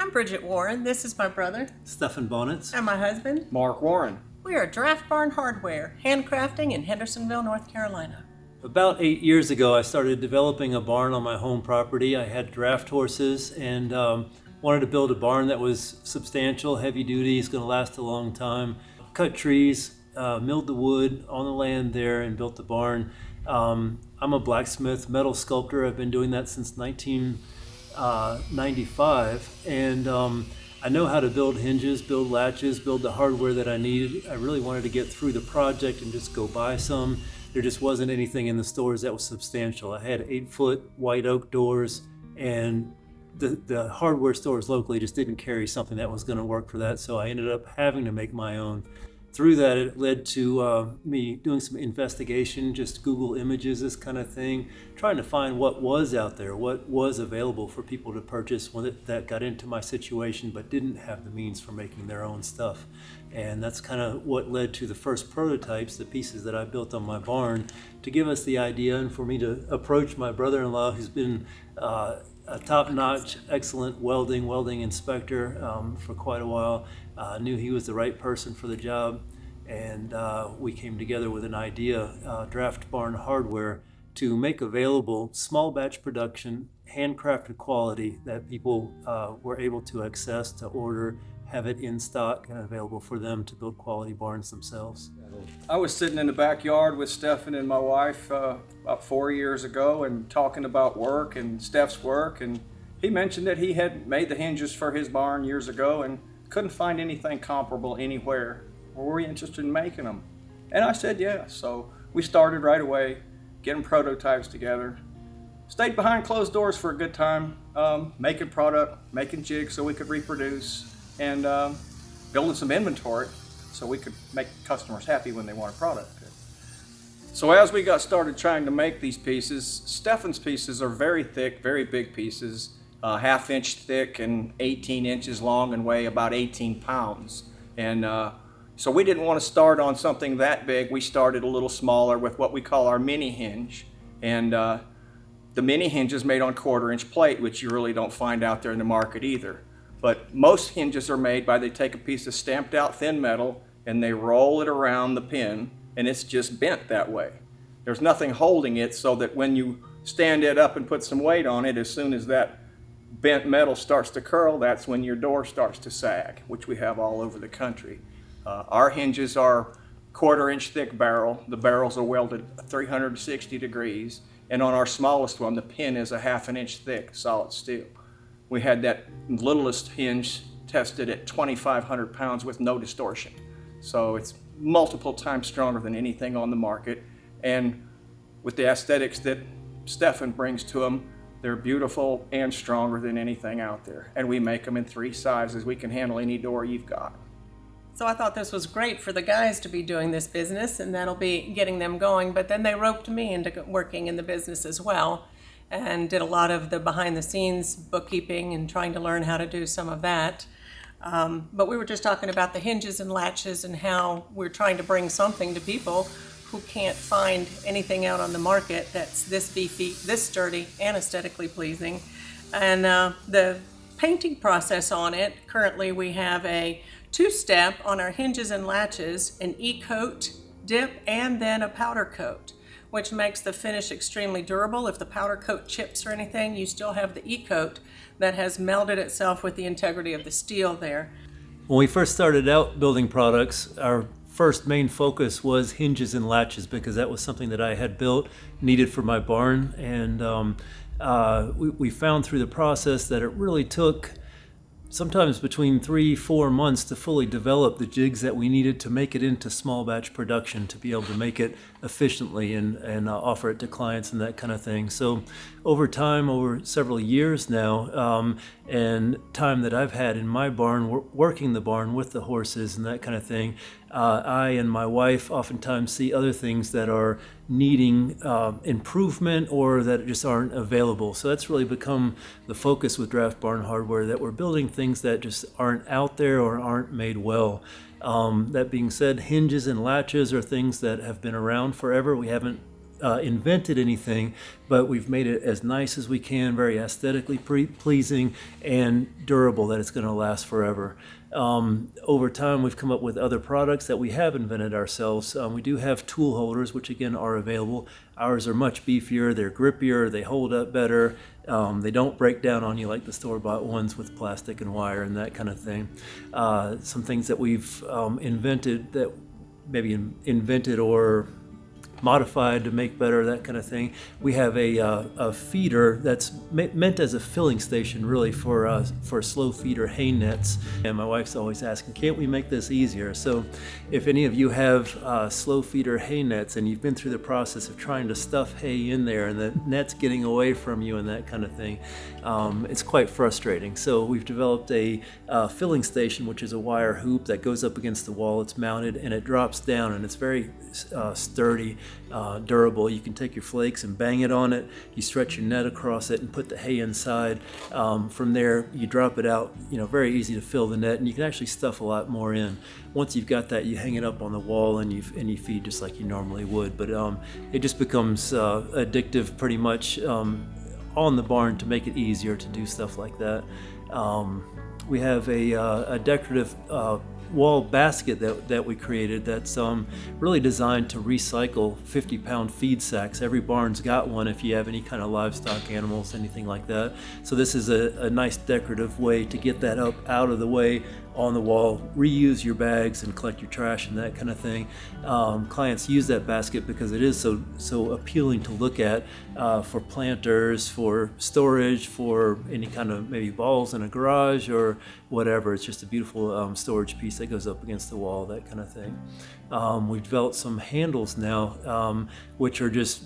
I'm Brigitte Warren. This is my brother. Stefan Bonitz. And my husband. Mark Warren. We are Draft Barn Hardware, handcrafting in Hendersonville, North Carolina. About 8 years ago, I started developing a barn on my home property. I had draft horses and wanted to build a barn that was substantial, heavy duty, it's going to last a long time. Cut trees, milled the wood on the land there and built the barn. I'm a blacksmith, metal sculptor. I've been doing that since 1995, and I know how to build hinges, build latches, build the hardware that I needed. I really wanted to get through the project and just go buy some. There just wasn't anything in the stores that was substantial. I had 8-foot white oak doors, and the hardware stores locally just didn't carry something that was going to work for that, so I ended up having to make my own. Through that, it led to me doing some investigation, just Google images, this kind of thing, trying to find what was out there, what was available for people to purchase when that got into my situation but didn't have the means for making their own stuff. And that's kind of what led to the first prototypes, the pieces that I built on my barn, to give us the idea and for me to approach my brother-in-law, who's been a top-notch, excellent welding inspector for quite a while. Knew he was the right person for the job, and we came together with an idea, Draft Barn Hardware, to make available small batch production, handcrafted quality that people were able to access, to order, have it in stock and available for them to build quality barns themselves. I was sitting in the backyard with Stefan and my wife about 4 years ago and talking about work and Steph's work, and he mentioned that he had made the hinges for his barn years ago and couldn't find anything comparable anywhere. Were we interested in making them? And I said yes. So we started right away, getting prototypes together. Stayed behind closed doors for a good time, making product, making jigs so we could reproduce, and building some inventory so we could make customers happy when they want a product. So as we got started trying to make these pieces, Stefan's pieces are very thick, very big pieces, half-inch thick and 18 inches long and weigh about 18 pounds. And so we didn't want to start on something that big. We started a little smaller with what we call our mini hinge. And the mini hinge is made on 1/4-inch plate, which you really don't find out there in the market either. But most hinges are made by they take a piece of stamped out thin metal and they roll it around the pin, and it's just bent that way. There's nothing holding it, so that when you stand it up and put some weight on it, as soon as that bent metal starts to curl, that's when your door starts to sag, which we have all over the country. Our hinges are 1/4-inch thick barrel. The barrels are welded 360 degrees, and on our smallest one, the pin is a 1/2 inch thick solid steel. We had that littlest hinge tested at 2,500 pounds with no distortion. So it's multiple times stronger than anything on the market. And with the aesthetics that Stefan brings to them, they're beautiful and stronger than anything out there. And we make them in 3 sizes. We can handle any door you've got. So I thought this was great for the guys to be doing this business, and that'll be getting them going. But then they roped me into working in the business as well, and did a lot of the behind-the-scenes bookkeeping and trying to learn how to do some of that. But we were just talking about the hinges and latches and how we're trying to bring something to people who can't find anything out on the market that's this beefy, this sturdy, and aesthetically pleasing. And the painting process on it, currently we have a 2-step on our hinges and latches, an e-coat, dip, and then a powder coat, which makes the finish extremely durable. If the powder coat chips or anything, you still have the e-coat that has melded itself with the integrity of the steel there. When we first started out building products, our first main focus was hinges and latches, because that was something that I had built, needed for my barn. And we found through the process that it really took sometimes between 3-4 months to fully develop the jigs that we needed to make it into small batch production, to be able to make it efficiently and offer it to clients and that kind of thing. So over time, over several years now, and time that I've had in my barn, working the barn with the horses and that kind of thing, I and my wife oftentimes see other things that are needing improvement or that just aren't available. So that's really become the focus with Draft Barn Hardware, that we're building things that just aren't out there or aren't made well. That being said, hinges and latches are things that have been around forever. We haven't invented anything, but we've made it as nice as we can, very aesthetically pleasing and durable, that it's going to last forever. Over time, we've come up with other products that we have invented ourselves. We do have tool holders, which again are available. Ours are much beefier, they're grippier, they hold up better. They don't break down on you like the store-bought ones with plastic and wire and that kind of thing. Some things that we've invented, that maybe invented or modified to make better, that kind of thing. We have a feeder that's meant as a filling station, really, for slow feeder hay nets. And my wife's always asking, can't we make this easier? So if any of you have slow feeder hay nets and you've been through the process of trying to stuff hay in there and the net's getting away from you and that kind of thing, it's quite frustrating. So we've developed a filling station, which is a wire hoop that goes up against the wall. It's mounted and it drops down, and it's very sturdy, durable. You can take your flakes and bang it on it. You stretch your net across it and put the hay inside. From there, you drop it out. Very easy to fill the net, and you can actually stuff a lot more in. Once you've got that, you hang it up on the wall and you feed just like you normally would. But it just becomes addictive, pretty much, on the barn to make it easier to do stuff like that. We have a decorative wall basket that we created that's really designed to recycle 50-pound feed sacks. Every barn's got one if you have any kind of livestock animals, anything like that. So this is a nice decorative way to get that up out of the way on the wall, reuse your bags and collect your trash and that kind of thing. Clients use that basket because it is so appealing to look at, for planters, for storage, for any kind of maybe balls in a garage or whatever. It's just a beautiful storage piece that goes up against the wall, that kind of thing. We've developed some handles now, which are just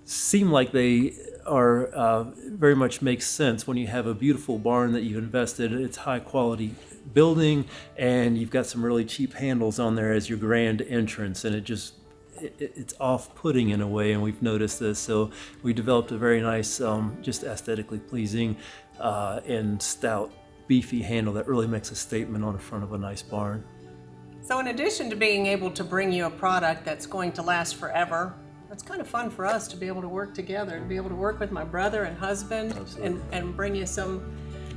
seem like they are very much makes sense when you have a beautiful barn that you've invested. It's high quality building, and you've got some really cheap handles on there as your grand entrance, and it's off-putting in a way, and we've noticed this. So we developed a very nice, just aesthetically pleasing and stout, beefy handle that really makes a statement on the front of a nice barn. So in addition to being able to bring you a product that's going to last forever, it's kind of fun for us to be able to work together, to be able to work with my brother and husband and bring you some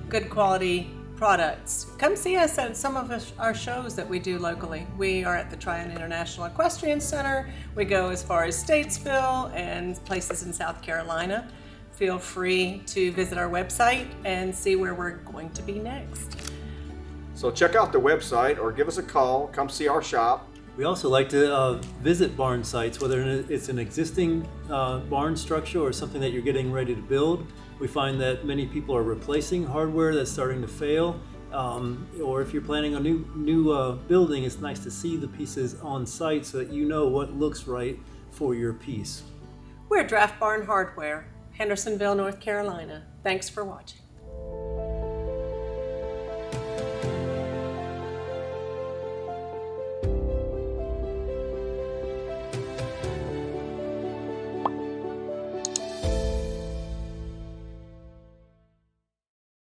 good quality products. Come see us at some of our shows that we do locally. We are at the Tryon International Equestrian Center. We go as far as Statesville and places in South Carolina. Feel free to visit our website and see where we're going to be next. So check out the website or give us a call. Come see our shop. We also like to visit barn sites, whether it's an existing barn structure or something that you're getting ready to build. We find that many people are replacing hardware that's starting to fail, or if you're planning a new building, it's nice to see the pieces on site so that you know what looks right for your piece. We're Draft Barn Hardware, Hendersonville, North Carolina. Thanks for watching.